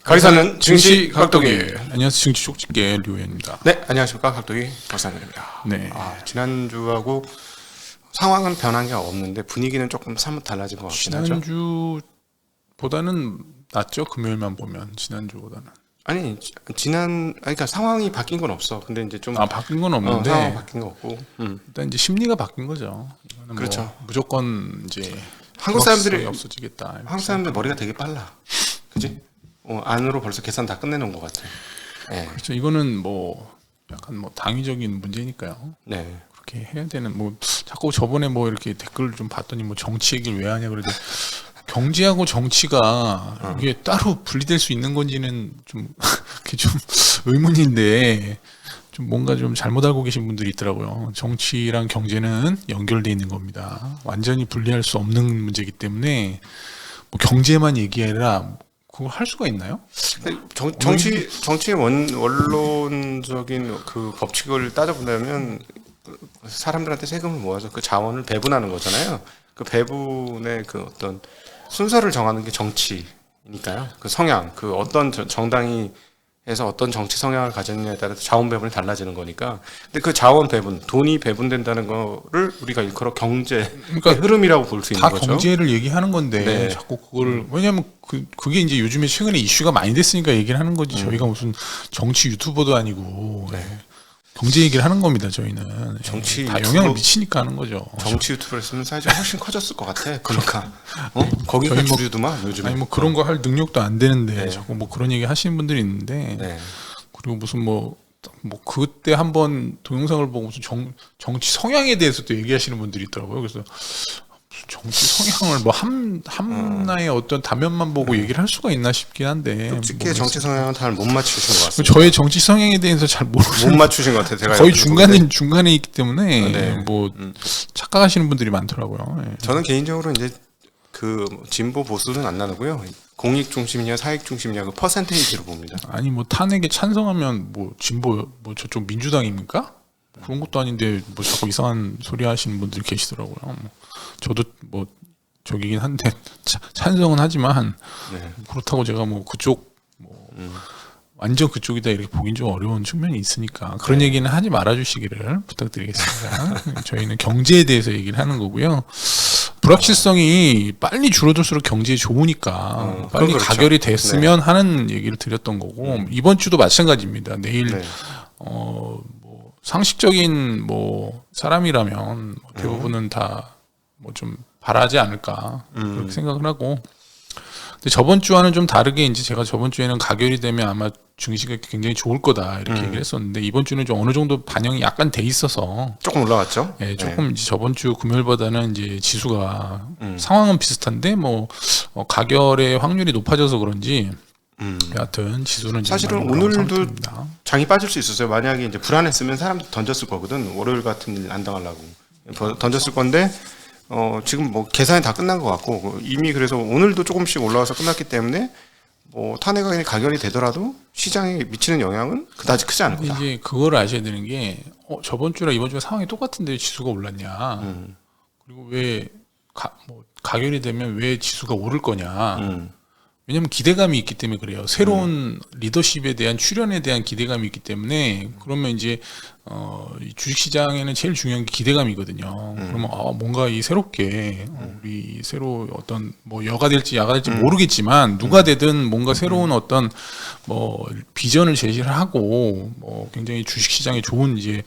거기서는 증시 각도기. 안녕하세요. 증시 쪽집게 류현입니다. 네, 안녕하십니까 각도기 박상근입니다. 네. 지난주하고 상황은 변한 게 없는데 분위기는 조금 사뭇 달라진 것 같긴 하죠. 지난주보다는 낫죠. 금요일만 보면 지난주보다는. 그러니까 상황이 바뀐 건 없어. 근데 이제 좀 바뀐 건 없는데 상황 바뀐 거 없고. 일단 이제 심리가 바뀐 거죠. 이거는 그렇죠. 뭐 무조건 이제 한국 사람들이 없어지겠다. 한국 사람들 머리가 되게 빨라. 그지? 안으로 벌써 계산 다 끝내놓은 것 같아. 네. 그렇죠. 이거는 뭐 약간 뭐 당위적인 문제니까요. 네. 그렇게 해야 되는 뭐 자꾸 저번에 뭐 이렇게 댓글 좀 봤더니 뭐 정치 얘기를 왜 하냐 그래도 경제하고 정치가 이게 따로 분리될 수 있는 건지는 좀 그게 좀 의문인데 좀 뭔가 좀 잘못 알고 계신 분들이 있더라고요. 정치랑 경제는 연결돼 있는 겁니다. 완전히 분리할 수 없는 문제이기 때문에 뭐 경제만 얘기해라 그걸 할 수가 있나요? 정치의 원론적인 그 법칙을 따져본다면 사람들한테 세금을 모아서 그 자원을 배분하는 거잖아요. 그 배분의 그 어떤 순서를 정하는 게 정치니까요. 그 성향, 그 어떤 정당이 해서 어떤 정치 성향을 가졌느냐에 따라서 자원 배분이 달라지는 거니까. 근데 그 자원 배분, 돈이 배분된다는 거를 우리가 일컬어 경제 그러니까 흐름이라고 볼 수 있는 다 거죠. 경제를 얘기하는 건데 네. 자꾸 그거를 왜냐하면 그게 이제 요즘에 최근에 이슈가 많이 됐으니까 얘기를 하는 거지. 저희가 무슨 정치 유튜버도 아니고 경제 얘기를 하는 겁니다. 저희는 정치 다 유튜버, 영향을 미치니까 하는 거죠. 정치 유튜브를 쓰면 사이즈가 훨씬 커졌을 것 같아. 그러니까 거기가 저희 뭐- 주류더만 요즘에. 아니 뭐 그런 거 할 능력도 안 되는데 네. 자꾸 뭐 그런 얘기 하시는 분들이 있는데 네. 그리고 무슨 뭐 그때 한번 동영상을 보고 무슨 정치 성향에 대해서 또 얘기하시는 분들이 있더라고요. 그래서 무슨 정치 성향을 뭐 하나의 어떤 단면만 보고 얘기를 할 수가 있나 싶긴 한데 솔직히 정치 성향은 잘 못 맞추신 것 같습니다. 저의 정치 성향에 대해서 잘 모르는 못 맞추신 것 같아요. 제가 거의 옆에서 보는데. 중간에 있기 때문에 네. 뭐 착각하시는 분들이 많더라고요. 예. 저는 개인적으로 이제 그 진보 보수는 안 나누고요. 공익 중심이냐 사익 중심이냐 그 퍼센테이지로 봅니다. 아니 뭐 탄핵에 찬성하면 뭐 진보 뭐 저쪽 민주당입니까? 그런 것도 아닌데 뭐 자꾸 이상한 소리 하시는 분들이 계시더라고요. 뭐 저도 뭐 저기긴 한데 찬성은 하지만 네. 그렇다고 제가 뭐 그쪽 뭐 완전 그쪽이다 이렇게 보긴 좀 어려운 측면이 있으니까 그런 얘기는 하지 말아주시기를 부탁드리겠습니다. 저희는 경제에 대해서 얘기를 하는 거고요. 불확실성이 빨리 줄어들수록 경제에 좋으니까 빨리 그렇죠. 가결이 됐으면 하는 얘기를 드렸던 거고 이번 주도 마찬가지입니다. 내일 네. 뭐 상식적인 뭐 사람이라면 뭐 대부분은 다 뭐 좀 바라지 않을까 그렇게 생각을 하고. 근데 저번 주와는 좀 다르게 이제 제가 저번 주에는 가결이 되면 아마 증시가 굉장히 좋을 거다 이렇게 얘기를 했었는데 이번 주는 좀 어느 정도 반영이 약간 돼 있어서 조금 올라왔죠? 예, 조금 이제 저번 주 금요일보다는 이제 지수가 상황은 비슷한데 뭐 가결의 확률이 높아져서 그런지 여하튼 지수는 사실은 많이 올라온 오늘도 상태입니다. 장이 빠질 수 있었어요. 만약에 이제 불안했으면 사람들 던졌을 거거든. 월요일 같은 일 안 당하려고 던졌을 건데 지금 뭐 계산이 다 끝난 것 같고 이미 그래서 오늘도 조금씩 올라와서 끝났기 때문에 뭐 탄핵이 가결이 되더라도 시장에 미치는 영향은 그다지 크지 않을 거다. 이제 그걸 아셔야 되는 게 저번 주랑 이번 주가 상황이 똑같은데 지수가 올랐냐? 그리고 왜 가결이 되면 왜 지수가 오를 거냐? 왜냐하면 기대감이 있기 때문에 그래요. 새로운 리더십에 대한 출현에 대한 기대감이 있기 때문에 그러면 이제 이 주식시장에는 제일 중요한 게 기대감이거든요. 그러면 뭔가 이 새롭게 우리 새로 어떤 뭐 여가 될지 야가 될지 모르겠지만 누가 되든 뭔가 새로운 어떤 뭐 비전을 제시를 하고 뭐 굉장히 주식시장에 좋은 이제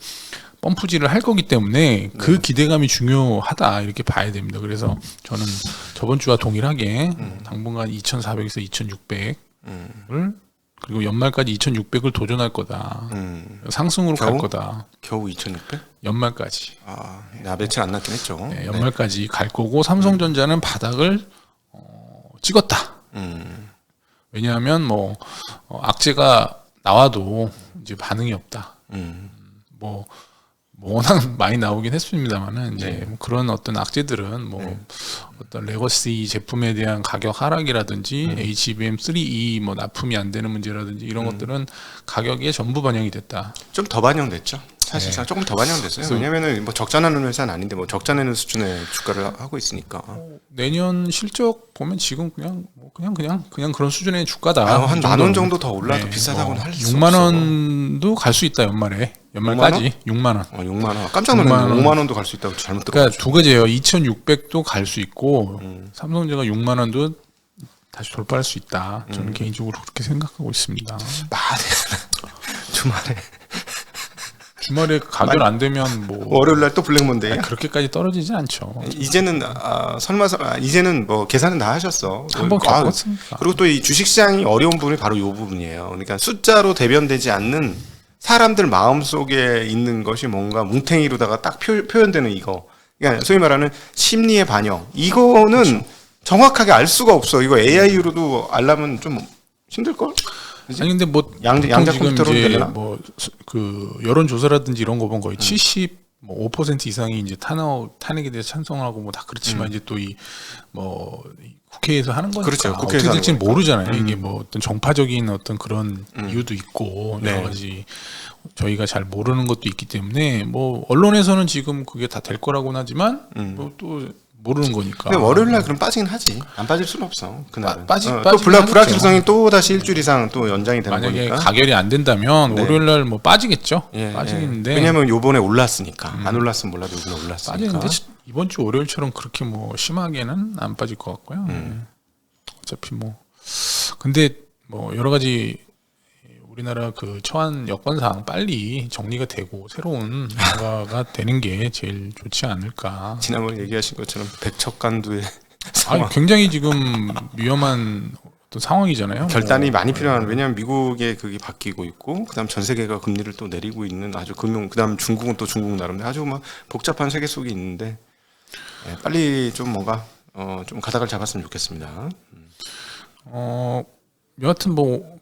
펌프질을 할 거기 때문에 그 기대감이 중요하다 이렇게 봐야 됩니다. 그래서 저는 저번 주와 동일하게 당분간 2,400에서 2,600을 그리고 연말까지 2,600을 도전할 거다. 상승으로 갈 거다. 겨우 2,600? 연말까지. 며칠 안 남긴 했죠. 네, 연말까지 갈 거고 삼성전자는 바닥을 찍었다. 왜냐하면 뭐 악재가 나와도 이제 반응이 없다. 뭐 워낙 많이 나오긴 했습니다만은 이제 뭐 그런 어떤 악재들은 뭐 어떤 레거시 제품에 대한 가격 하락이라든지 HBM3E 뭐 납품이 안 되는 문제라든지 이런 것들은 가격에 전부 반영이 됐다. 좀 더 반영됐죠. 사실상 조금 더 반영됐어요. 왜냐면은 뭐 적자 나는 회사는 아닌데 뭐 적자 내는 수준의 주가를 하고 있으니까. 내년 실적 보면 지금 그냥 그런 수준의 주가다. 한 이 10,000원 정도는. 정도 더 올라도 네, 비싸다고는 할 수 없어. 6만 원도 갈 수 있다 연말까지 6만 원. 6만 원. 깜짝 놀랐네. 5만 원도 갈 수 있다고 잘못 들었어. 그러니까 두 가지예요. 2,600도 갈 수 있고 삼성전자 6만 원도 다시 돌파할 수 있다. 저는 개인적으로 그렇게 생각하고 있습니다. 주말에 가결 안 되면 뭐 월요일 날 또 블랙몬데이. 그렇게까지 떨어지진 않죠. 이제는 이제는 뭐 계산은 다 하셨어. 한번 겪었으니까. 그리고 또 이 주식 시장이 어려운 부분이 바로 이 부분이에요. 그러니까 숫자로 대변되지 않는 사람들 마음속에 있는 것이 뭔가 뭉탱이로다가 딱 표현되는 이거. 그러니까 소위 말하는 심리의 반영. 이거는 그렇죠. 정확하게 알 수가 없어. 이거 AI로도 알려면 좀 힘들 걸? 아니 근데 뭐 양자 지금 컴퓨터로 이제 되려나? 뭐 그 여론 조사라든지 이런 거 보면 거의 75% 이상이 이제 탄핵에 대해서 찬성하고 뭐 다 그렇지만 이제 또 이 뭐 국회에서 하는 거니까 그렇죠. 국회에서 어떻게 하는 될지는 거니까. 모르잖아요. 이게 뭐 어떤 정파적인 어떤 그런 이유도 있고 여러 네. 가지 저희가 잘 모르는 것도 있기 때문에 뭐 언론에서는 지금 그게 다 될 거라고는 하지만 뭐 또 모르는 거니까. 근데 월요일 날 그럼 빠지긴 하지. 안 빠질 수는 없어. 그날은. 빠지긴 또 하겠죠. 불확실성이 또 다시 일주일 이상 또 연장이 되는 만약에 거니까. 가결이 안 된다면 네. 월요일 날 뭐 빠지겠죠. 예, 빠지겠는데 예. 왜냐면 요번에 올랐으니까. 안 올랐으면 몰라도 요번에 올랐으니까. 빠지는데 이번 주 월요일처럼 그렇게 뭐 심하게는 안 빠질 것 같고요. 어차피 뭐 근데 뭐 여러 가지 우리나라 그 처한 여건상 빨리 정리가 되고 새로운 뭔가가 되는 게 제일 좋지 않을까. 지난번에 얘기하신 것처럼 백척간두의 아니 굉장히 지금 위험한 어떤 상황이잖아요. 결단이 뭐. 많이 필요한. 왜냐하면 미국의 그게 바뀌고 있고, 그다음 전 세계가 금리를 또 내리고 있는 아주 그다음 중국은 또 중국 나름대로 아주 막 복잡한 세계 속에 있는데 예, 빨리 좀 뭔가 좀 가닥을 잡았으면 좋겠습니다. 여하튼 뭐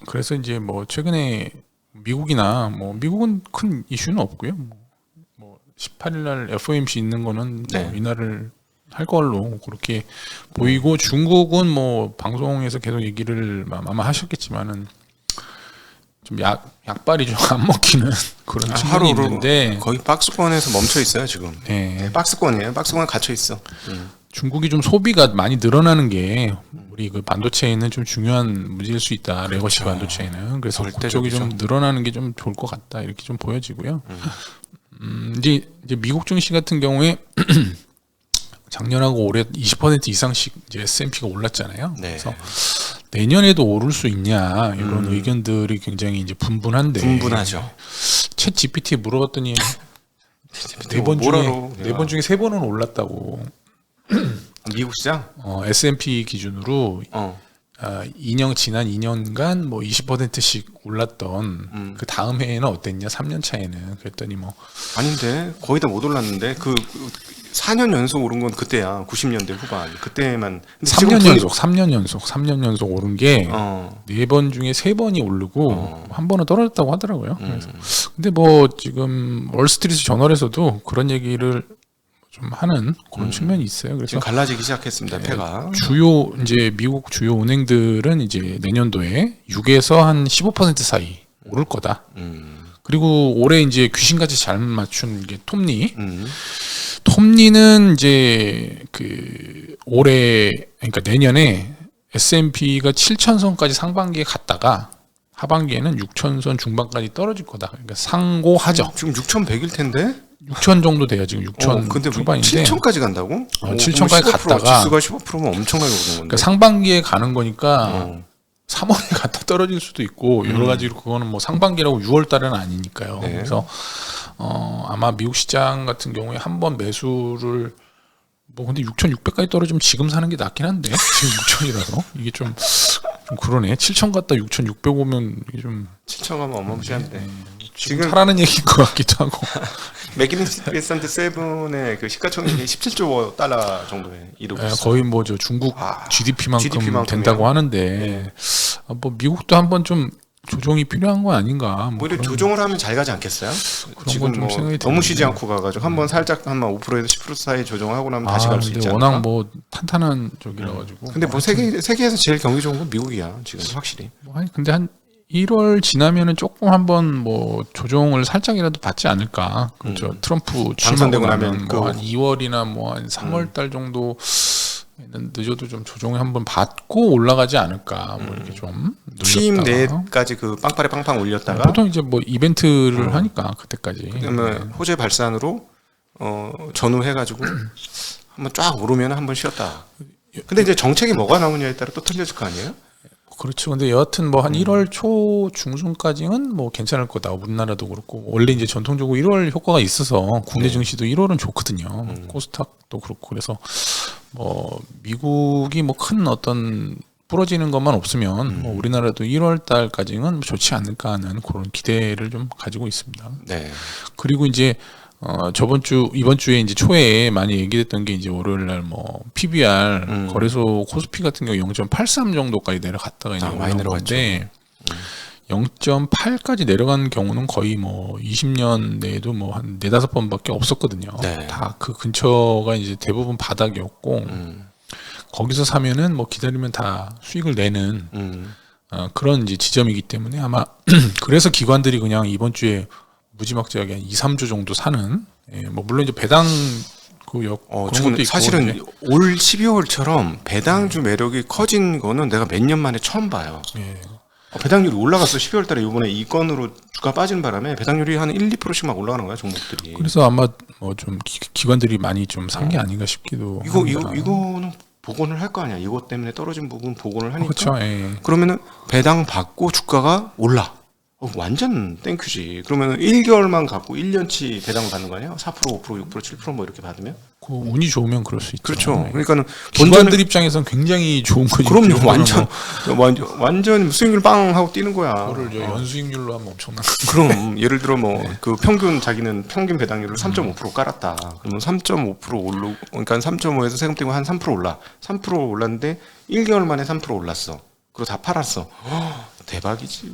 그래서 이제 뭐 최근에 미국이나 뭐 미국은 큰 이슈는 없고요. 뭐 18일 날 FOMC 있는 거는 네. 뭐 이날을 할 걸로 그렇게 보이고 중국은 뭐 방송에서 계속 얘기를 아마 하셨겠지만은 좀 약발이 좀 안 먹히는 그런 측면이 하루로 있는데 거의 박스권에서 멈춰 있어요 지금. 네. 박스권이에요. 박스권 갇혀 있어. 중국이 좀 소비가 많이 늘어나는 게 우리 그 반도체에는 좀 중요한 문제일 수 있다. 레거시 반도체에는. 그래서 그쪽이 좀 늘어나는 게 좀 좋을 것 같다. 이렇게 좀 보여지고요. 이제 미국 증시 같은 경우에 작년하고 올해 20% 이상씩 이제 S&P가 올랐잖아요. 네. 그래서 내년에도 오를 수 있냐 이런 의견들이 굉장히 이제 분분한데. 분분하죠. 챗 GPT에 물어봤더니 뭐 네 번 중에 3번은 올랐다고. 미국 시장? S&P 기준으로 2년 지난 2년간 뭐 20%씩 올랐던 그 다음 해에는 어땠냐? 3년 차에는 그랬더니 뭐 아닌데 거의 다 못 올랐는데 그 4년 연속 오른 건 그때야. 90년대 후반 그때만. 근데 3년 연속 오른 게 4번 중에 3번이 오르고 한 번은 떨어졌다고 하더라고요. 그래서 근데 뭐 지금 월스트리트 저널에서도 그런 얘기를 좀 하는 그런 측면이 있어요. 그래서 지금 갈라지기 시작했습니다. 패가. 주요 이제 미국 주요 은행들은 이제 내년도에 6에서 한 15% 사이 오를 거다. 그리고 올해 이제 귀신같이 잘 맞춘 게 톱니. 톱니는 이제 그 올해 그러니까 내년에 S&P가 7,000선까지 상반기에 갔다가 하반기에는 6,000선 중반까지 떨어질 거다. 그러니까 상고하죠. 지금 6,100일 텐데. 6,000 정도 돼요. 지금 6,000 근데 초반인데 7,000까지 간다고? 7,000까지 갔다가 지수가 15%면 엄청나게 오른 건데. 그러니까 상반기에 가는 거니까 3월에 갔다 떨어질 수도 있고 여러 가지로 그거는 뭐 상반기라고 6월 달은 아니니까요. 네. 그래서 아마 미국 시장 같은 경우에 한 번 매수를 뭐 근데 6,600까지 떨어지면 지금 사는 게 낫긴 한데 지금 6,000이라서 이게 좀 그러네. 7,000 갔다 6,600 오면 이게 좀 7,000 가면 어마무시한데. 지금 사라는 얘기인 것 같기도 하고. 매기니센트 세븐의 그 시가총액이 17조 달러 정도에 이르고 있어요. 거의 뭐 저 중국 GDP만큼 된다고 하는데 뭐 미국도 한번 좀 조정이 필요한 건 아닌가. 뭐 오히려 조정을 하면 잘 가지 않겠어요? 지금 좀 생각이 너무 쉬지 않고 가가지고 한번 살짝 한 5%에서 10% 사이 조정하고 나면 다시 갈 수 있지 않을까? 워낙 뭐 탄탄한 쪽이라 가지고. 근데 뭐 세계에서 제일 경기 좋은 건 미국이야 지금 확실히. 뭐 아니 근데 한 1월 지나면은 조금 한번 뭐 조정을 살짝이라도 받지 않을까. 그렇죠. 트럼프 당선되고 출마하고 나면 나면 뭐한 2월이나 뭐 한 3월 달 정도 늦어도 좀 조정을 한번 받고 올라가지 않을까. 뭐 이렇게 좀 취임 눌렸다가. 내까지 그 빵빠레 빵빵 올렸다가 보통 이제 뭐 이벤트를 하니까 그때까지. 그다음에 호재 발산으로 전후해가지고 한번 쫙 오르면 한번 쉬었다. 근데 이제 정책이 뭐가 나오냐에 따라 또 틀려질 거 아니에요? 그렇죠. 근데 여하튼 뭐 한 1월 초 중순까지는 뭐 괜찮을 거다. 우리나라도 그렇고 원래 이제 전통적으로 1월 효과가 있어서 국내 증시도 1월은 좋거든요. 코스닥도 그렇고 그래서 뭐 미국이 뭐 큰 어떤 부러지는 것만 없으면 뭐 우리나라도 1월 달까지는 좋지 않을까 하는 그런 기대를 좀 가지고 있습니다. 네. 그리고 이제 이번 주에 이제 초에 많이 얘기됐던 게 이제 월요일 날 뭐 PBR 거래소 코스피 같은 경우 0.83 정도까지 내려갔다가 이제 많이 내려갔는데 0.8까지 내려간 경우는 거의 뭐 20년 내에도 뭐 한 4-5번밖에 없었거든요. 네. 다 그 근처가 이제 대부분 바닥이었고 거기서 사면은 뭐 기다리면 다 수익을 내는 그런 이제 지점이기 때문에 아마 그래서 기관들이 그냥 이번 주에 무지막지하게 한 2-3조 정도 사는 뭐 물론 이제 배당 그런 지금 것도 있고 사실은 이제. 올 12월처럼 배당주 매력이 커진 거는 내가 몇 년 만에 처음 봐요. 예. 배당률이 올라갔어. 12월 달에 이번에 이 건으로 주가 빠진 바람에 배당률이 한 1-2%씩 막 올라가는 거야, 종목들이. 그래서 아마 뭐 좀 기관들이 많이 좀 산 게 아닌가 싶기도 합니다. 이거는 복원을 할 거 아니야. 이것 때문에 떨어진 부분 복원을 하니까. 그렇죠. 예. 그러면은 배당 받고 주가가 올라. 완전 땡큐지. 그러면 1개월만 갖고 1년치 배당을 받는 거 아니야? 4%, 5%, 6%, 7%뭐 이렇게 받으면? 그 운이 좋으면 그럴 수 있죠. 그렇죠. 예. 그러니까는 기관들 입장에서는 굉장히 좋은 거죠. 그럼요. 완전 수익률 빵 하고 뛰는 거야. 그거를 연수익률로 하면 엄청난. 그럼 예를 들어 뭐 그 자기는 평균 배당률을 3.5% 깔았다. 그러면 3.5% 오르고 그러니까 3.5에서 세금 떼고 한 3% 올라. 3% 올랐는데 1개월 만에 3% 올랐어. 그리고 다 팔았어. 대박이지.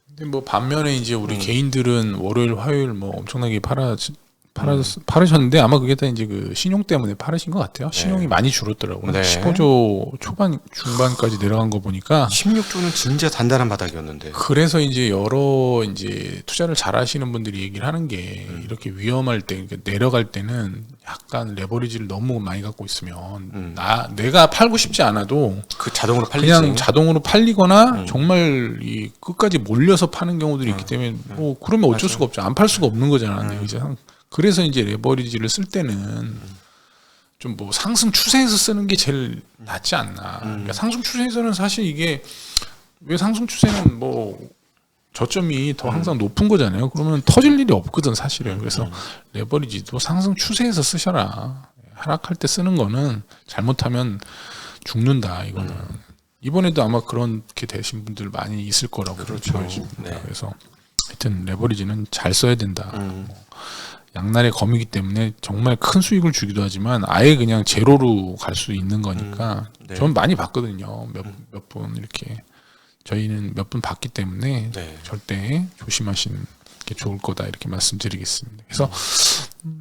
근데 뭐 반면에 이제 우리 개인들은 월요일, 화요일 뭐 엄청나게 팔으셨는데 아마 그게 다 이제 그 신용 때문에 팔으신 것 같아요. 신용이 많이 줄었더라고요. 네. 15조 초반 중반까지 내려간 거 보니까 16조는 진짜 단단한 바닥이었는데. 그래서 이제 여러 이제 투자를 잘 하시는 분들이 얘기를 하는 게 이렇게 위험할 때 그러니까 내려갈 때는 약간 레버리지를 너무 많이 갖고 있으면 내가 팔고 싶지 않아도 그 자동으로 팔리지. 그냥 자동으로 팔리거나 정말 이 끝까지 몰려서 파는 경우들이 있기 때문에 뭐 그러면 어쩔 수가 없죠. 안 팔 수가 없는 거잖아요. 이제 그래서 이제 레버리지를 쓸 때는 좀 뭐 상승 추세에서 쓰는 게 제일 낫지 않나. 그러니까 상승 추세에서는 사실 이게 왜 상승 추세는 뭐 저점이 더 항상 높은 거잖아요. 그러면 터질 일이 없거든 사실은. 그래서 레버리지도 상승 추세에서 쓰셔라. 하락할 때 쓰는 거는 잘못하면 죽는다. 이거는 이번에도 아마 그렇게 되신 분들 많이 있을 거라고 보여집니다. 네. 그래서 하여튼 레버리지는 잘 써야 된다. 양날의 검이기 때문에 정말 큰 수익을 주기도 하지만 아예 그냥 제로로 갈 수 있는 거니까 네. 저는 많이 봤거든요. 몇 분 이렇게 저희는 몇 분 봤기 때문에 네. 절대 조심하시는 게 좋을 거다 이렇게 말씀드리겠습니다. 그래서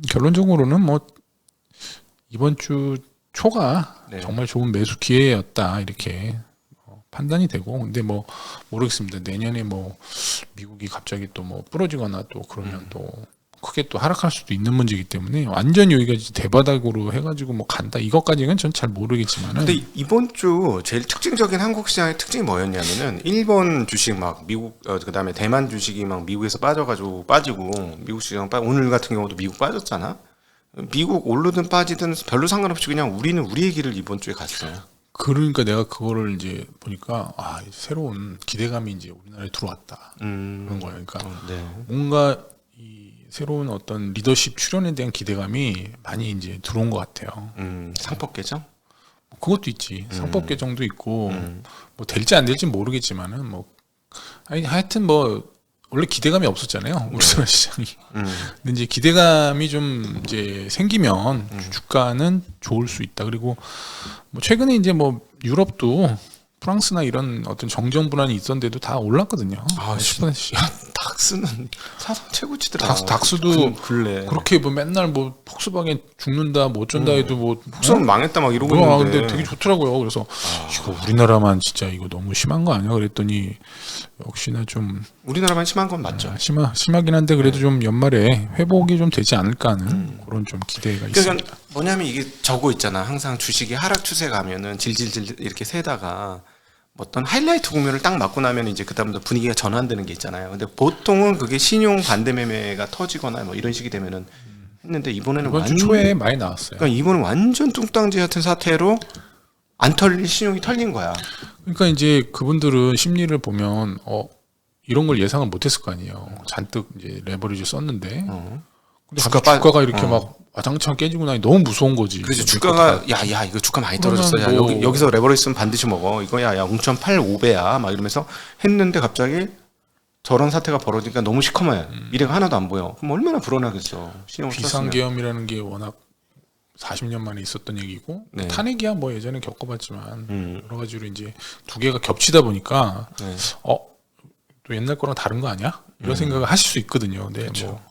결론적으로는 뭐 이번 주 초가 네. 정말 좋은 매수 기회였다 이렇게 판단이 되고 근데 뭐 모르겠습니다. 내년에 뭐 미국이 갑자기 또 뭐 부러지거나 또 그러면 또 크게 또 하락할 수도 있는 문제이기 때문에 완전히 여기가 대바닥으로 해가지고 뭐 간다 이것까지는 전 잘 모르겠지만은 근데 이번 주 제일 특징적인 한국 시장의 특징이 뭐였냐면은 일본 주식 막 미국 그다음에 대만 주식이 막 미국에서 빠지고 미국 시장 오늘 같은 경우도 미국 빠졌잖아. 미국 오르든 빠지든 별로 상관없이 그냥 우리는 우리의 길을 이번 주에 갔어요. 그러니까 내가 그거를 이제 보니까 이제 새로운 기대감이 이제 우리나라에 들어왔다 그런 거예요. 그러니까 네. 뭔가 이 새로운 어떤 리더십 출현에 대한 기대감이 많이 이제 들어온 것 같아요. 상법 개정? 그것도 있지. 상법 개정도 있고 뭐 될지 안 될지 모르겠지만은 뭐 하여튼 뭐 원래 기대감이 없었잖아요. 우리나라 시장이. 근데 이제 기대감이 좀 이제 생기면 주가는 좋을 수 있다. 그리고 뭐 최근에 이제 뭐 유럽도 프랑스나 이런 어떤 정정 불안이 있었는데도 다 올랐거든요. 아, 10%씩. 닥스는 사상 최고치더라. 닥스도 근래. 그렇게 뭐 맨날 뭐 폭스바겐 죽는다, 못 쫀다 해도 뭐 폭스는 망했다 막 이러고 뭐야, 있는데. 근데 되게 좋더라고요. 그래서 이거 우리나라만 진짜 이거 너무 심한 거 아니야? 그랬더니 역시나 좀 우리나라만 심한 건 맞죠. 심하긴 한데 그래도 좀 연말에 회복이 좀 되지 않을까 하는 그런 좀 기대가 있습니다. 그러니까 뭐냐면 이게 저거 있잖아. 항상 주식이 하락 추세 가면은 질질질 이렇게 세다가 어떤 하이라이트 국면을 딱 맞고 나면 이제 그다음부터 분위기가 전환되는 게 있잖아요. 근데 보통은 그게 신용 반대 매매가 터지거나 뭐 이런 식이 되면은 했는데 이번에는 이번 주 초에 많이 나왔어요. 그러니까 이번은 완전 뚱땅지 같은 사태로 안 털린 신용이 털린 거야. 그러니까 이제 그분들은 심리를 보면 이런 걸 예상을 못했을 거 아니에요. 잔뜩 이제 레버리지 썼는데 근데 주가가 이렇게 막 와장창 깨지고 나니 너무 무서운 거지. 그래서 주가가 야 이거 주가 많이 떨어졌어. 야 뭐 여기서 레버리지 쓰면 반드시 먹어. 이거 야 0.85배야. 막 이러면서 했는데 갑자기 저런 사태가 벌어지니까 너무 시커매요. 미래가 하나도 안 보여. 그럼 얼마나 불안하겠어. 신용을 썼으면. 비상계엄이라는 게 워낙 40년 만에 있었던 얘기고 네. 탄핵이야 뭐 예전에 겪어봤지만 여러 가지로 이제 두 개가 겹치다 보니까 네. 또 옛날 거랑 다른 거 아니야? 이런 생각을 하실 수 있거든요. 근데 그렇죠. 뭐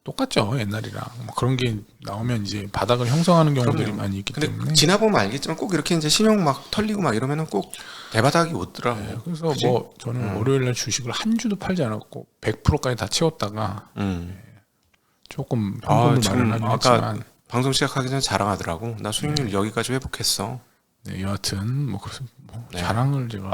똑같죠 옛날이랑 뭐 그런 게 나오면 이제 바닥을 형성하는 경우들이 그럼요. 많이 있기 근데 때문에 지나보면 알겠지만 꼭 이렇게 이제 신용 막 털리고 막 이러면은 꼭 대바닥이 오더라고. 네, 그래서 그치? 뭐 저는 월요일날 주식을 한 주도 팔지 않았고 100%까지 다 채웠다가 조금 현금을 지금 마련하긴 아까 했지만 방송 시작하기 전에 자랑하더라고. 나 수익률 여기까지 회복했어. 네, 여하튼 뭐 그래서 뭐 네. 자랑을 제가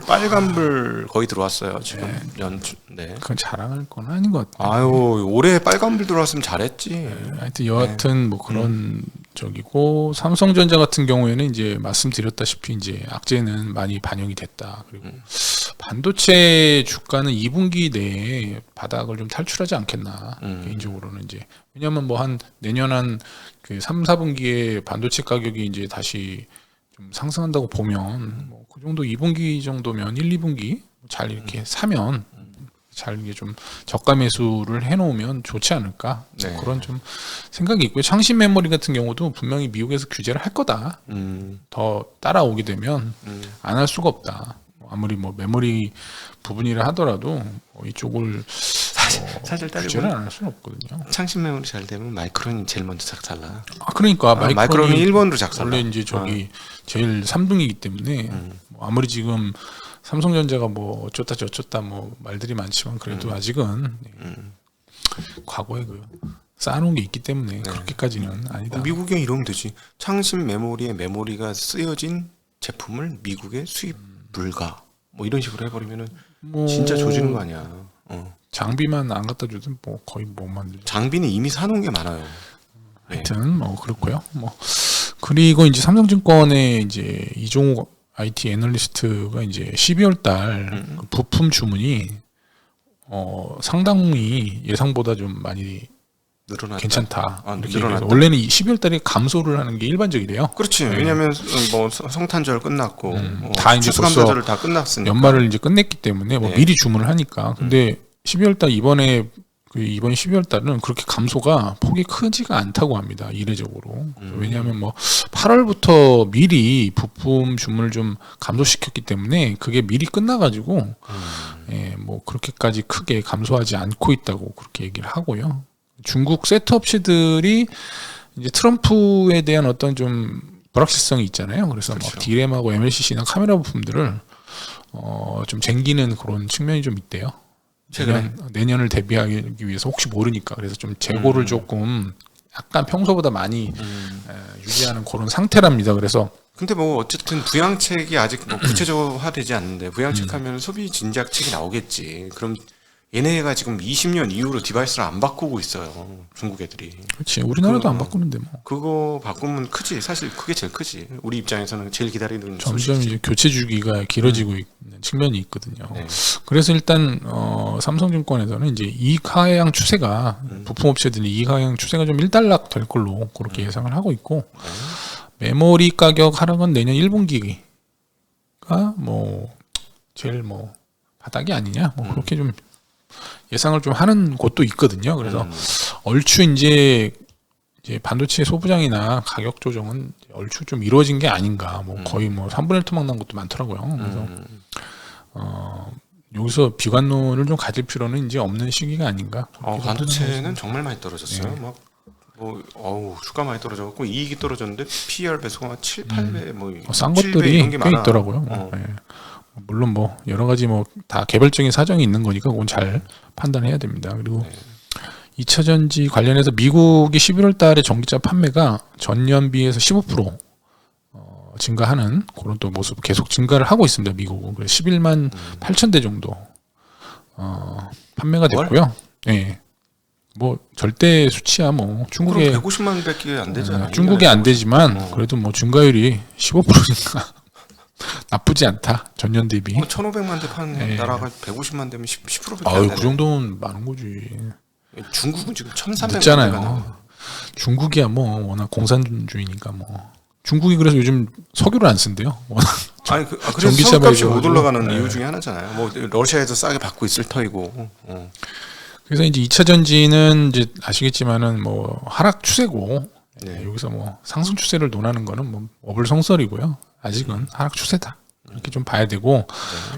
빨간불 거의 들어왔어요 지금 연주. 네. 그건 자랑할 건 아닌 것 같아요. 아유 올해 빨간불 들어왔으면 잘했지. 하여튼 여하튼 뭐 그런 적이고 삼성전자 같은 경우에는 이제 말씀드렸다시피 이제 악재는 많이 반영이 됐다. 그리고 반도체 주가는 2분기 내에 바닥을 좀 탈출하지 않겠나 개인적으로는 이제 왜냐하면 뭐 한 내년 한 그 3, 4분기에 반도체 가격이 이제 다시 좀 상승한다고 보면 뭐 그 정도 2분기 정도면 1, 2분기 잘 이렇게 사면 잘 이게 좀 저가 매수를 해놓으면 좋지 않을까 네. 그런 좀 생각이 있고요. 창신 메모리 같은 경우도 분명히 미국에서 규제를 할 거다. 더 따라오게 되면 안 할 수가 없다. 아무리 뭐 메모리 부분이라 하더라도 이쪽을 사실 규제를 따지고 안 할 수는 없거든요. 창신 메모리 잘 되면 마이크론이 제일 먼저 작살나. 그러니까 마이크론이 1번으로 작살나. 원래 이제 저기 제일 3등이기 때문에 뭐 아무리 지금 삼성전자가 뭐 어쩌다 저쩌다 뭐 말들이 많지만 그래도 아직은 과거에 그 쌓아놓은 게 있기 때문에 그렇게까지는 아니다. 미국에 이러면 되지. 창신 메모리에 메모리가 쓰여진 제품을 미국에 수입 불가. 뭐 이런 식으로 해버리면은 뭐 진짜 조지는 거 아니야. 장비만 안 갖다 줘도 뭐 거의 못 만들죠. 장비는 이미 사놓은 게 많아요. 네. 하여튼 뭐 그렇고요. 뭐 그리고 이제 삼성증권의 이제 이종욱 IT 애널리스트가 이제 12월 달 그 부품 주문이 상당히 예상보다 좀 많이 늘어났다. 괜찮다. 이렇게 늘어났다. 얘기해서 원래는 12월 달에 감소를 하는 게 일반적이래요. 그렇지. 왜냐하면 뭐 성탄절 끝났고 다 이제 추수감사절을 다 끝났으니까. 연말을 이제 끝냈기 때문에 뭐 네. 미리 주문을 하니까. 근데 12월 달 이번 12월 달은 그렇게 감소가 폭이 크지가 않다고 합니다. 이례적으로. 왜냐하면 뭐 8월부터 미리 부품 주문을 좀 감소시켰기 때문에 그게 미리 끝나가지고 뭐 그렇게까지 크게 감소하지 않고 있다고 그렇게 얘기를 하고요. 중국 셋톱시들이 이제 트럼프에 대한 어떤 좀 불확실성이 있잖아요. 그래서 그렇죠. 뭐 디램하고 MLCC나 카메라 부품들을 좀 쟁기는 그런 측면이 좀 있대요. 내년을 대비하기 위해서 혹시 모르니까 그래서 좀 재고를 조금 약간 평소보다 많이 유지하는 그런 상태랍니다. 그래서 근데 뭐 어쨌든 부양책이 아직 뭐 구체적화되지 않는데 부양책하면 소비 진작책이 나오겠지. 그럼 얘네가 지금 20년 이후로 디바이스를 안 바꾸고 있어요. 중국 애들이. 그렇지. 우리나라도 안 바꾸는데 뭐. 그거 바꾸면 크지. 사실 그게 제일 크지. 우리 입장에서는 제일 기다리는 점점 소식이지. 이제 교체 주기가 길어지고 있는 측면이 있거든요. 네. 그래서 일단 삼성증권에서는 이제 이익 하향 추세가 부품 업체들이 이익 하향 추세가 좀 일단락 될 걸로 그렇게 예상을 하고 있고 메모리 가격 하락은 내년 1분기가 뭐 제일 뭐 바닥이 아니냐 뭐 그렇게 좀 예상을 좀 하는 곳도 있거든요. 그래서 얼추 이제 이제 반도체 소부장이나 가격 조정은 얼추 좀 이루어진 게 아닌가. 뭐 거의 뭐 3분의 1 토막 난 것도 많더라고요. 그래서 여기서 비관론을 좀 가질 필요는 이제 없는 시기가 아닌가. 반도체는 정말 많이 떨어졌어요. 막 주가 많이 떨어져갖고 이익이 떨어졌는데 PER 배수가 한 7, 8배 싼 7배 것들이 이런 게 꽤 많아. 있더라고요. 예. 물론 뭐 여러 가지 뭐 다 개별적인 사정이 있는 거니까 그건 잘 판단해야 됩니다. 그리고 2차 전지 관련해서 미국이 11월 달에 전기차 판매가 전년 비해서 15% 증가하는 그런 또 모습 계속 증가를 하고 있습니다. 미국은. 그래서 11만 8천 대 정도 판매가 됐고요. 예. 뭐 절대 수치야 뭐 중국에 150만 밖에 안 되잖아요. 중국이 안 되지만 그래도 뭐 증가율이 15%니까 나쁘지 않다. 전년 대비. 1,500만 대 파는 나라가 150만 대면 10%밖에 안 아유, 되네. 그 정도면 많은 거지. 중국은 지금 1,300만 대가 늦잖아요. 중국이야 뭐 워낙 공산주의니까 뭐. 중국이 그래서 요즘 석유를 안 쓴대요. 워낙 그래서 전기차 석유값이 못 발전하고. 올라가는 이유 중에 하나잖아요. 뭐 러시아에서 싸게 받고 있을 터이고. 그래서 이제 2차 전지는 이제 아시겠지만은 뭐 하락 추세고 여기서 뭐 상승 추세를 논하는 거는 뭐 어불성설이고요. 아직은 하락 추세다. 이렇게 좀 봐야 되고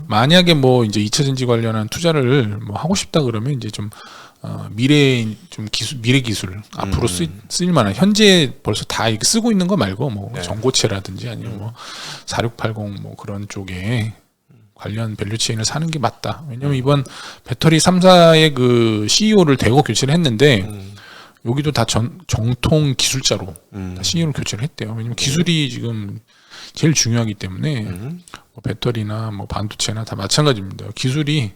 만약에 뭐 이제 2차 전지 관련한 투자를 뭐 하고 싶다 그러면 이제 좀 미래 기술 앞으로 쓰일 만한 현재 벌써 다 이렇게 쓰고 있는 거 말고 뭐 전고체라든지 아니면 뭐 4680 뭐 그런 쪽에 관련 밸류체인을 사는 게 맞다. 왜냐면 이번 배터리 3사의 그 CEO를 대거 교체를 했는데 여기도 다 정통 기술자로 다 CEO를 교체를 했대요. 왜냐면 기술이 지금 제일 중요하기 때문에 뭐 배터리나 뭐 반도체나 다 마찬가지입니다. 기술이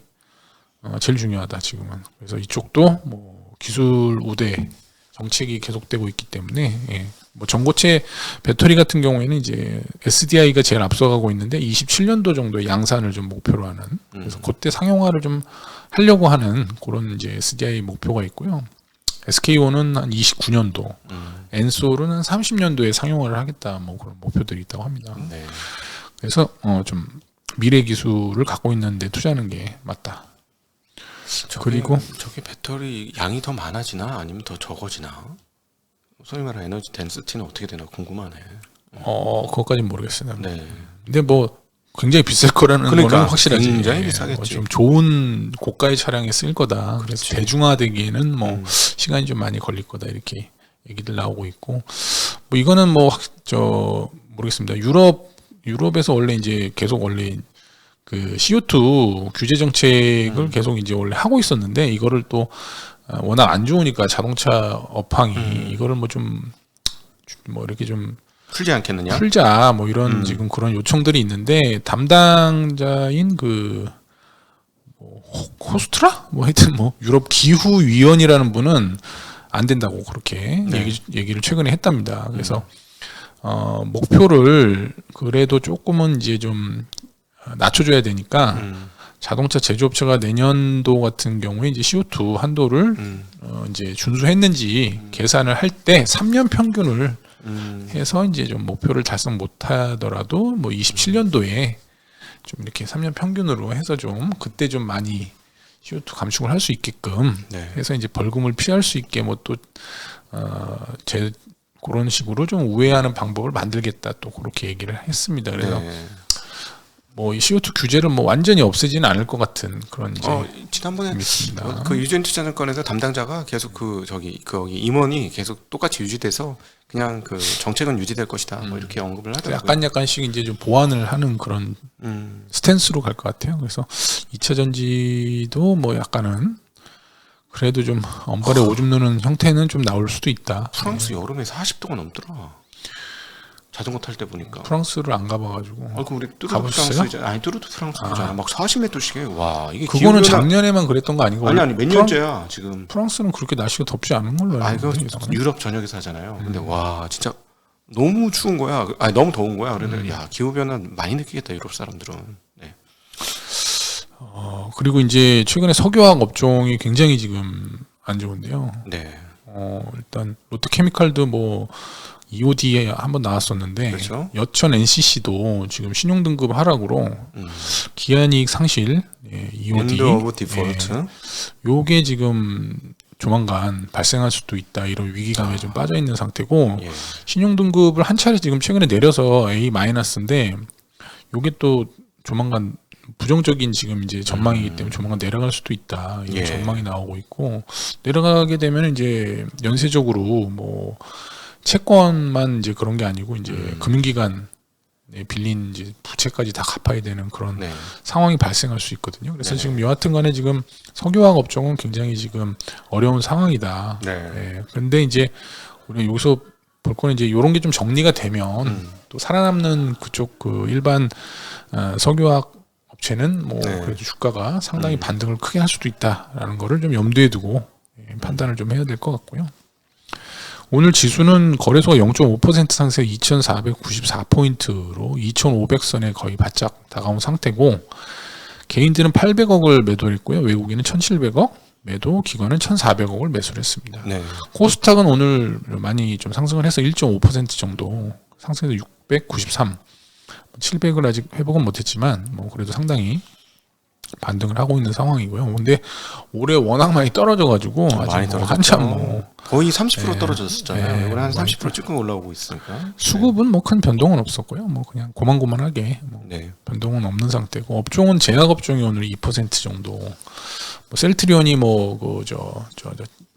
제일 중요하다 지금은. 그래서 이쪽도 뭐 기술 우대 정책이 계속되고 있기 때문에 뭐 전고체 배터리 같은 경우에는 이제 SDI가 제일 앞서가고 있는데 27년도 정도에 양산을 좀 목표로 하는 그래서 그때 상용화를 좀 하려고 하는 그런 이제 SDI 목표가 있고요. SK온은 한 29년도, 엔솔은 한 30년도에 상용화를 하겠다 뭐 그런 목표들이 있다고 합니다. 네. 그래서 좀 미래 기술을 갖고 있는데 투자하는 게 맞다. 그리고 저게 배터리 양이 더 많아지나 아니면 더 적어지나? 소위 말하는 에너지 덴시티는 어떻게 되나 궁금하네. 그것까지는 모르겠어요. 네. 근데 뭐 굉장히 비쌀 거라는 거는 확실하지. 굉장히 비싸겠지. 좀 좋은 고가의 차량에 쓸 거다. 그래서 대중화되기에는 뭐 시간이 좀 많이 걸릴 거다 이렇게 얘기들 나오고 있고. 뭐 이거는 뭐 모르겠습니다. 유럽에서 원래 이제 계속 원래 그 CO2 규제 정책을 계속 이제 원래 하고 있었는데 이거를 또 워낙 안 좋으니까 자동차 업황이 이거를 뭐 좀 뭐 이렇게 좀 풀지 않겠느냐? 풀자 뭐 이런 지금 그런 요청들이 있는데 담당자인 그 뭐 호스트라 뭐 하여튼 뭐 유럽 기후 위원이라는 분은 안 된다고 그렇게 얘기를 최근에 했답니다. 그래서 목표를 그래도 조금은 이제 좀 낮춰줘야 되니까 자동차 제조업체가 내년도 같은 경우에 이제 CO2 한도를 이제 준수했는지 계산을 할 때 3년 평균을 해서 이제 좀 목표를 달성 못하더라도 뭐 27년도에 좀 이렇게 3년 평균으로 해서 좀 그때 좀 많이 CO2 감축을 할 수 있게끔 해서 이제 벌금을 피할 수 있게 뭐 또 그런 식으로 좀 우회하는 방법을 만들겠다 또 그렇게 얘기를 했습니다. 그래서 뭐 이 CO2 규제를 뭐 완전히 없애지는 않을 것 같은 그런 이제 지난번에 있습니다. 그 유전 투자증권에서 담당자가 계속 거기 임원이 계속 똑같이 유지돼서 그냥 그 정책은 유지될 것이다 뭐 이렇게 언급을 하더라고요. 약간씩 이제 좀 보완을 하는 그런 스탠스로 갈 것 같아요. 그래서 2차 전지도 뭐 약간은 그래도 좀 엄벌에 오줌 누는 형태는 좀 나올 수도 있다. 프랑스 여름에 40도가 넘더라. 자전거 탈 때 보니까. 프랑스를 안 가봐가지고. 그 우리 뚜르드 프랑스잖아. 아니 뚜르드 프랑스잖아. 막 40m씩에 와 이게 그거는 작년에만 그랬던 거 아니고? 아니 몇 년째야 지금. 프랑스는 그렇게 날씨가 덥지 않은 걸로 알고 있는데. 유럽 전역에서 하잖아요. 근데 와 진짜 너무 추운 거야. 아니 너무 더운 거야. 그래서 야 기후 변화 많이 느끼겠다 유럽 사람들은. 네. 그리고 이제 최근에 석유화학 업종이 굉장히 지금 안 좋은데요. 네. 일단 롯데케미칼도 뭐 EOD에 한번 나왔었는데 그렇죠? 여천 NCC도 지금 신용등급 하락으로 기한이익 상실 EOD 엔드 오브 디폴트 요게 지금 조만간 발생할 수도 있다 이런 위기감에 좀 빠져 있는 상태고 예. 신용 등급을 한 차례 지금 최근에 내려서 A-인데 요게 또 조만간 부정적인 지금 이제 전망이기 때문에 조만간 내려갈 수도 있다 이런 예. 전망이 나오고 있고 내려가게 되면 이제 연쇄적으로 뭐 채권만 이제 그런 게 아니고 이제 금융기관 빌린 이제 부채까지 다 갚아야 되는 그런 네. 상황이 발생할 수 있거든요. 그래서 네. 지금 여하튼간에 지금 석유화학 업종은 굉장히 지금 어려운 상황이다. 네. 예. 그런데 이제 우리가 여기서 볼 거는 이제 이런 게 좀 정리가 되면 또 살아남는 그쪽 그 일반 석유화학 업체는 뭐 네. 그래도 주가가 상당히 반등을 크게 할 수도 있다라는 거를 좀 염두에 두고 판단을 좀 해야 될 것 같고요. 오늘 지수는 거래소가 0.5% 상승해 2,494포인트로 2,500선에 거의 바짝 다가온 상태고 개인들은 800억을 매도했고요. 외국인은 1,700억 매도, 기관은 1,400억을 매수를 했습니다. 네. 코스닥은 오늘 많이 좀 상승을 해서 1.5% 정도 상승해서 693, 700을 아직 회복은 못했지만 뭐 그래도 상당히 반등을 하고 있는 상황이고요. 근데 올해 워낙 많이 떨어져가지고 아직 많이 뭐 떨어졌죠. 한참 뭐 거의 30% 네. 떨어졌었잖아요. 네. 이번에 한 많이 30% 조금 올라오고 있으니까. 수급은 뭐 큰 변동은 없었고요. 뭐 그냥 고만고만하게 뭐 네. 변동은 없는 상태고 업종은 제약 업종이 오늘 2% 정도. 뭐 셀트리온이 뭐 그 저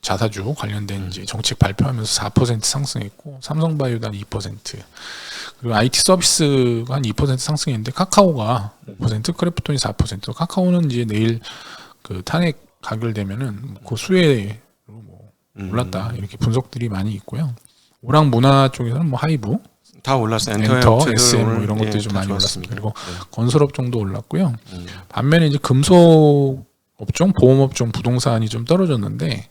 자사주 관련된 이제 정책 발표하면서 4% 상승했고 삼성바이오도 한 2%. 그리고 IT 서비스가 한 2% 상승했는데 카카오가 5%, 크래프톤이 4%. 카카오는 이제 내일 그 탄핵 가결되면은 그 수혜로 뭐 올랐다 이렇게 분석들이 많이 있고요. 오락 문화 쪽에서는 뭐 하이브, 다 올랐어요. 엔터, 업체들 SM 뭐 오늘, 이런 것들이 예, 좀 다 많이 좋았습니다. 올랐습니다. 그리고 네. 건설업종도 올랐고요. 반면에 이제 금속 업종, 보험업종, 부동산이 좀 떨어졌는데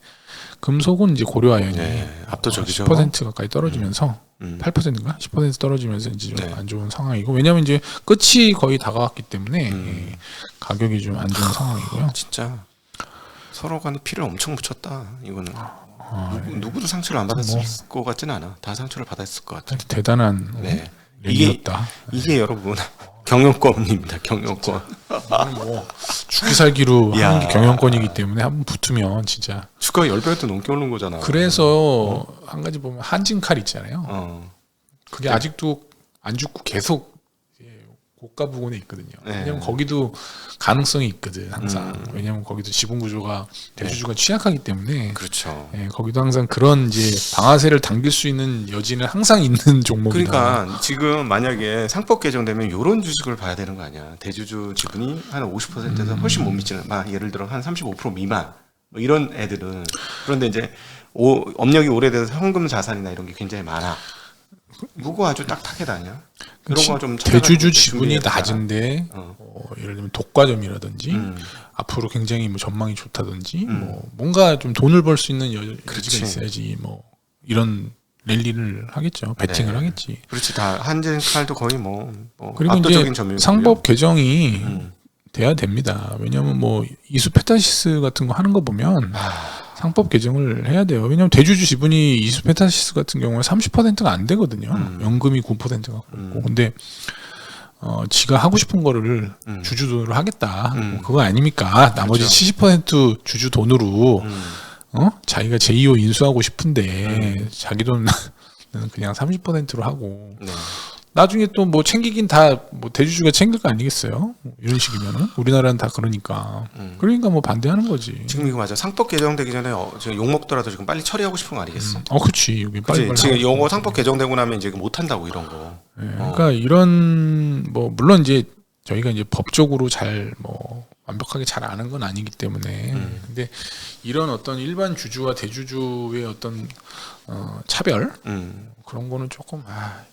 금속은 이제 고려아연이 네, 압도적이죠. 10% 가까이 떨어지면서 8%인가 10% 떨어지면서 이제 좀 네. 안 좋은 상황이고 왜냐하면 이제 끝이 거의 다가왔기 때문에 예, 가격이 좀 안 좋은 상황이고요. 진짜 서로 간에 피를 엄청 묻혔다. 이거는 누구도 상처를 안 받았을 것 같지는 않아. 다 상처를 받았을 것 같아. 대단한 네. 랠리였다. 이게 여러분 경영권입니다. 경영권. 이거는 뭐 죽기 살기로 야. 하는 게 경영권이기 때문에 한번 붙으면 진짜 주가가 10배도 넘게 오른 거잖아. 그래서 한 가지 보면 한진칼 있잖아요. 어. 그게 아직도 안 죽고 계속 이제 고가 부근에 있거든요. 네. 왜냐면 거기도 가능성이 있거든 항상. 왜냐면 거기도 지분 구조가 대주주가 취약하기 때문에 그렇죠. 예, 거기도 항상 그런 이제 방아쇠를 당길 수 있는 여지는 항상 있는 종목이다. 그러니까 지금 만약에 상법 개정되면 이런 주식을 봐야 되는 거 아니야. 대주주 지분이 한 50%에서 훨씬 못 미치는, 예를 들어 한 35% 미만 뭐 이런 애들은. 그런데 이제 업력이 오래돼서 현금 자산이나 이런 게 굉장히 많아. 누구 아주 딱딱하게 다냐? 그런 거 좀 대주주 지분이 낮은데 어. 예를 들면 독과점이라든지 음. 앞으로 굉장히 뭐 전망이 좋다든지 뭐 뭔가 좀 돈을 벌 수 있는 여지가 그렇지. 있어야지 뭐 이런 랠리를 하겠죠. 베팅을 네. 하겠지. 그렇지. 다 한진칼도 거의 뭐 그리고 압도적인 이제 점유율이고요. 상법 개정이 돼야 됩니다. 왜냐하면 뭐 이수페타시스 같은 거 하는 거 보면 상법 개정을 해야 돼요. 왜냐하면 대주주 지분이 이수페타시스 같은 경우에 30%가 안 되거든요. 연금이 9%가 있고. 근데 지가 하고 싶은 거를 주주로 하겠다. 뭐 그거 아닙니까? 나머지 그렇죠. 70% 주주 돈으로 자기가 제2호 인수하고 싶은데 자기 돈은 그냥 30%로 하고 네. 나중에 또 뭐 챙기긴 다 뭐 대주주가 챙길 거 아니겠어요? 뭐 이런 식이면은 우리나라는 다 그러니까 그러니까 뭐 반대하는 거지. 지금 이거 맞아. 상법 개정되기 전에 지금 욕 먹더라도 지금 빨리 처리하고 싶은 거 아니겠어? 그렇지. 여기 그치? 빨리 지금 하고. 요거 상법 개정되고 나면 이제 못 한다고 이런 거. 예, 그러니까 이런 뭐 물론 이제 저희가 이제 법적으로 잘 뭐 완벽하게 잘 아는 건 아니기 때문에 근데 이런 어떤 일반 주주와 대주주의 어떤 차별 그런 거는 조금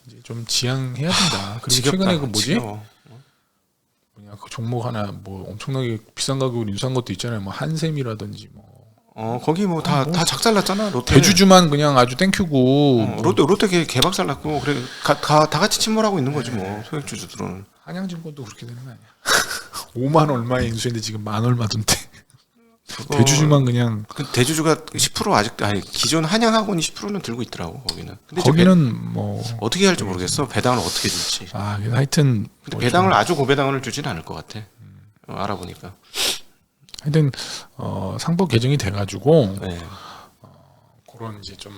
이제 좀 지양해야 된다. 그리고 지겹다. 최근에 그 뭐지? 지겨워. 뭐냐 그 종목 하나 뭐 엄청나게 비싼 가격으로 인수한 것도 있잖아요. 뭐 한샘이라든지 뭐 거기 뭐 다 작살났잖아. 롯데. 대주주만 그냥 아주 땡큐고 뭐 롯데 개박살났고 그래 다 같이 침몰하고 있는 거지 뭐 소액 주주들은. 한양증권도 그렇게 되는 거 아니야? 5만 얼마에 인수했는데 지금 만 얼마던데. 대주주만 그냥 그 대주주가 10% 아직 아니 기존 한양학원이 10%는 들고 있더라고 거기는. 근데 거기는 뭐 어떻게 할지 모르겠어. 배당을 어떻게 줄지. 하여튼 근데 배당을 아주 고배당을 주지는 않을 것 같아. 알아보니까. 하여튼 상법 개정이 돼가지고 네. 그런 이제 좀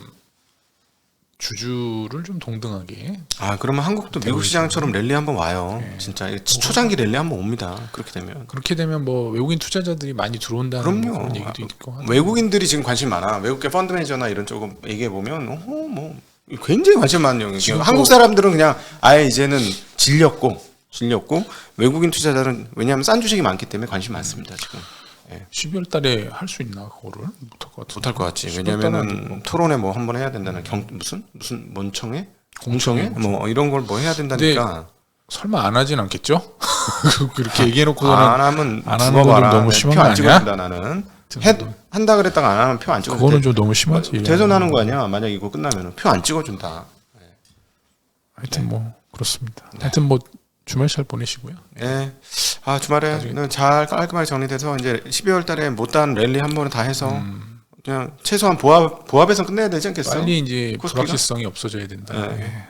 주주를 좀 동등하게 아 그러면 한국도 미국 시장처럼 랠리 한번 와요. 진짜 초장기 랠리 한번 옵니다. 그렇게 되면. 그렇게 되면 뭐 외국인 투자자들이 많이 들어온다는 그럼요. 그런 얘기도 있고 하는데. 외국인들이 지금 관심 많아. 외국계 펀드 매니저나 이런 쪽은 얘기해 보면 뭐 굉장히 관심 많은 지금 영역이에요. 한국 사람들은 그냥 아예 이제는 질렸고 외국인 투자자는 왜냐하면 싼 주식이 많기 때문에 관심 많습니다 지금. 12월 달에 할 수 있나 그거를 못할 것 같은데. 못할 것 같지. 12월 달은 왜냐면은 토론회 뭐 한번 해야 된다는 무슨 뭔청회? 공청회? 뭐 이런 걸 뭐 해야 된다니까. 설마 안 하진 않겠죠? 그렇게 얘기해놓고서는 안 하면 안 하는 건 좀 너무 심한 거 표안 아니야? 찍어준다 나는. 한다 그랬다가 안 하면 표 안 찍어준다. 그거는 좀 너무 심하지. 대선하는 거 아니야? 만약 이거 끝나면 표 안 찍어준다. 하여튼 뭐 그렇습니다. 하여튼 뭐 주말 잘 보내시고요. 네. 아 주말에는 잘 깔끔하게 정리돼서 이제 12월 달에 못다한 랠리 한 번은 다 해서 그냥 최소한 보합에서 끝내야 되지 않겠어? 빨리 이제 코스피가? 불확실성이 없어져야 된다. 네.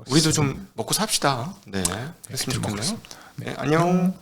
우리도 좀 먹고 삽시다. 네. 했으면 좋겠네요. 네. 안녕.